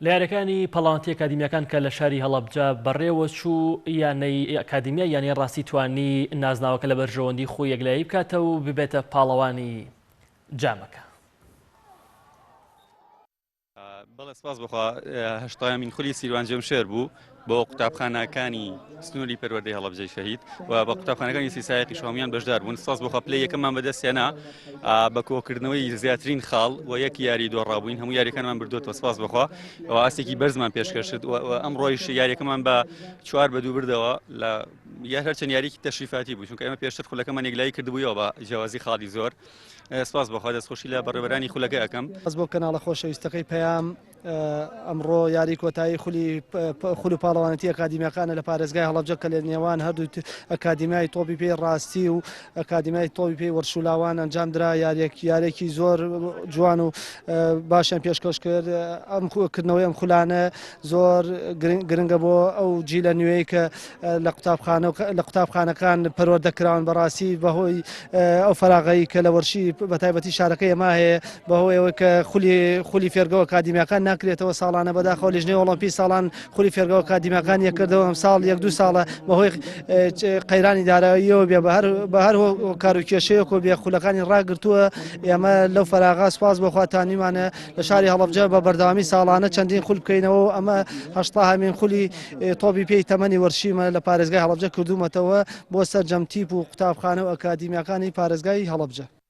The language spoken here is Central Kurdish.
لە یاریەکانی پەڵاوانتی ئەکادیمیەکان کە لە شاری هەڵەبجە بەڕێوە چوو یانەی ئەکادیمیا یانی ڕاستی توانی نازناوەکە لە بەرژەوەندی خۆی یەکلایی بکاتەوە و ببێتە پاڵەوانی جامەکە. بەڵێ سپاس بخوا هەشتایمین خولی سیروان جەمشێر بوو بۆ قوتابخانەکانی سنووری پەروەردەی هەڵەبجەی شەهید و بە قوتابخانەکانی سیسایەقی شەوەمیان بەشدار بوون. سپاس بخوا پلەی یەکەممان بەدەستهێنا بە کۆکردنەوەی زیاترین خاڵ و یەک یاری دۆڕابووین هەموو یاریەکانمان بردووەوە. سپاس بخوا و ئاستێکی بەرزمان پێشکەشت و ئەمڕۆیش یاریەکەمان بە 4-2 بردەوە لە یار هەرچەند یاریکی تەشریفاتی بوو، چونکە ئێمە پێشتر خولەکەمان یەکلایی کردبوویەوە بە جیاوازی خاڵی زۆر. سپاس بخوا دەستخۆشی لە بەڕێوەبەرانی خولەکە ئەەکەم. بەس بۆ کەناڵە خۆشەویستەکەی پەیام ئەمڕۆ یاری کۆتایی خول و پاڵەوانەتی ئەکادیمیەکانە لە پارێزگای هەڵەبجە کە لە نێوان هەردوو ئەکادیمیای تۆپی پێی ڕاستی و ئەکادیمیای تۆپی پێی وەرشولاوان ئەنجام درا. یارێکی زۆر جوان و باشیان پێشکەش کرد. ئەم کردنەوەی ئەم خولانە زۆر گرنگە بۆ ئەو جیلە نوێی کە لە قوتابخانەکان پەروەردەکراون بەڕاستی بەهۆی ئەو فەراغەی کە لە وەرشی بەتایبەتی شارەکەی ئێمە هەیە بەهۆی ئەوەی کە خولی فێرگەوە ئەکادیمیەکان ناکرێتەوە ساڵانە بەداخەوە لیژنەی ئۆڵۆمپی ساڵان خولی فێرگەوە ئەکادیمیەکان یەکردەوە. ئەم ساڵ 1-2 ساڵە بەهۆی قەیرانی داراییەوە بێ بە هەر کاروکێشەیەک و بێ خولەکانی ڕاگرتووە. ئێمە لەو فەراغا سپاس بەخوا توانیمانە لە شاری هەڵەبجە بە بەردەوامی ساڵانە چەندین خول بکەینەوە. ئەمە 80 خولی تۆپی پێی تەمەنی وەرشیمە لە پارێزگای هەڵەبجە کردومەتەوە بۆ سەرجەمتیپ و قوتابخانە و ئەکادیمیەکانی پارێزگای هەڵەبجە.